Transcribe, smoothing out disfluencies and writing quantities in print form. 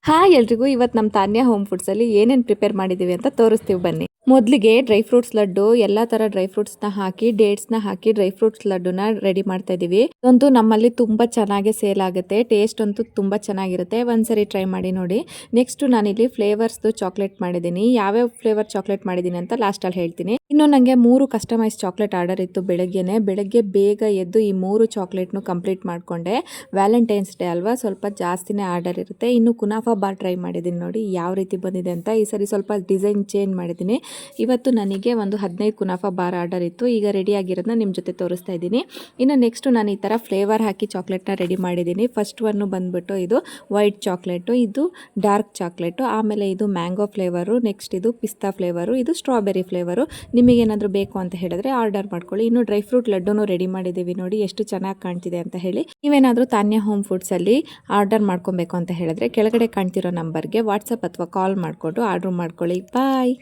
Hi ಎಲ್ರಿಗೂ ಇವತ್ತು ನಮ್ಮ ತಾನ್ಯ ಹೋಮ್ ಫುಡ್ಸಲ್ಲಿ ಏನೇನು ಪ್ರಿಪೇರ್ ಮಾಡಿದ್ದೀವಿ ಅಂತ ತೋರಿಸ್ತೀವಿ ಬನ್ನಿ. ಮೊದಲಿಗೆ ಡ್ರೈ ಫ್ರೂಟ್ಸ್ ಲಡ್ಡು ಎಲ್ಲ ಥರ ಡ್ರೈ ಫ್ರೂಟ್ಸ್ನ ಹಾಕಿ ಡೇಟ್ಸ್ನ ಹಾಕಿ ಡ್ರೈ ಫ್ರೂಟ್ಸ್ ಲಡ್ಡುನ ರೆಡಿ ಮಾಡ್ತಾ ಇದ್ದೀವಿ. ಇದಂತೂ ನಮ್ಮಲ್ಲಿ ತುಂಬ ಚೆನ್ನಾಗಿ ಸೇಲ್ ಆಗುತ್ತೆ. ಟೇಸ್ಟ್ ಅಂತೂ ತುಂಬ ಚೆನ್ನಾಗಿರುತ್ತೆ. ಒಂದ್ಸರಿ ಟ್ರೈ ಮಾಡಿ ನೋಡಿ. ನೆಕ್ಸ್ಟ್ ನಾನಿಲ್ಲಿ ಫ್ಲೇವರ್ಸ್ದು ಚಾಕ್ಲೇಟ್ ಮಾಡಿದ್ದೀನಿ. ಯಾವ್ಯಾವ ಫ್ಲೇವರ್ ಚಾಕ್ಲೇಟ್ ಮಾಡಿದ್ದೀನಿ ಅಂತ ಲಾಸ್ಟಲ್ಲಿ ಹೇಳ್ತೀನಿ. ಇನ್ನು ನನಗೆ 3 ಕಸ್ಟಮೈಸ್ ಚಾಕ್ಲೇಟ್ ಆರ್ಡರ್ ಇತ್ತು ಬೆಳಗ್ಗೆ ಬೇಗ ಎದ್ದು ಈ 3 ಚಾಕ್ಲೇಟ್ನು ಕಂಪ್ಲೀಟ್ ಮಾಡಿಕೊಂಡೆ. ವ್ಯಾಲೆಂಟೈನ್ಸ್ ಡೇ ಅಲ್ವಾ, ಸ್ವಲ್ಪ ಜಾಸ್ತಿನೇ ಆರ್ಡರ್ ಇರುತ್ತೆ. ಇನ್ನು ಕುನಾಫಾ ಬಾರ್ ಟ್ರೈ ಮಾಡಿದ್ದೀನಿ ನೋಡಿ ಯಾವ ರೀತಿ ಬಂದಿದೆ ಅಂತ. ಈ ಸರಿ ಸ್ವಲ್ಪ ಡಿಸೈನ್ ಚೇಂಜ್ ಮಾಡಿದ್ದೀನಿ. ಇವತ್ತು ನನಗೆ ಒಂದು 15 ಕುನಾಫಾ ಬಾರ್ ಆರ್ಡರ್ ಇತ್ತು. ಈಗ ರೆಡಿ ಆಗಿರೋದನ್ನ ನಿಮ್ಮ ಜೊತೆ ತೋರಿಸ್ತಾ ಇದ್ದೀನಿ. ಇನ್ನು ನೆಕ್ಸ್ಟ್ ನಾನು ಈ ಥರ ಫ್ಲೇವರ್ ಹಾಕಿ ಚಾಕ್ಲೇಟ್ನ ರೆಡಿ ಮಾಡಿದ್ದೀನಿ. ಫಸ್ಟ್ ಒನ್ನು ಬಂದುಬಿಟ್ಟು ಇದು ವೈಟ್ ಚಾಕ್ಲೇಟು, ಇದು ಡಾರ್ಕ್ ಚಾಕ್ಲೇಟು, ಆಮೇಲೆ ಇದು ಮ್ಯಾಂಗೋ ಫ್ಲೇವರು, ನೆಕ್ಸ್ಟ್ ಇದು ಪಿಸ್ತಾ ಫ್ಲೇವರು, ಇದು ಸ್ಟ್ರಾಬೆರಿ ಫ್ಲೇವರು. ನಿಮಗೇನಾದರೂ ಬೇಕು ಅಂತ ಹೇಳಿದ್ರೆ ಆರ್ಡರ್ ಮಾಡ್ಕೊಳ್ಳಿ. ಇನ್ನು ಡ್ರೈ ಫ್ರೂಟ್ ಲಡ್ಡುನೂ ರೆಡಿ ಮಾಡಿದ್ದೀವಿ ನೋಡಿ ಎಷ್ಟು ಚೆನ್ನಾಗಿ ಕಾಣ್ತಿದೆ ಅಂತ ಹೇಳಿ. ನೀವೇನಾದರೂ ತಾನ್ಯ ಹೋಮ್ ಫುಡ್ಸಲ್ಲಿ ಆರ್ಡರ್ ಮಾಡ್ಕೊಬೇಕು ಅಂತ ಹೇಳಿದ್ರೆ ಕೆಳಗಡೆ ಕಾಣ್ತಿರೋ ನಂಬರ್ಗೆ ವಾಟ್ಸಪ್ ಅಥವಾ ಕಾಲ್ ಮಾಡಿಕೊಂಡು ಆರ್ಡ್ರ್ ಮಾಡ್ಕೊಳ್ಳಿ. ಬಾಯ್.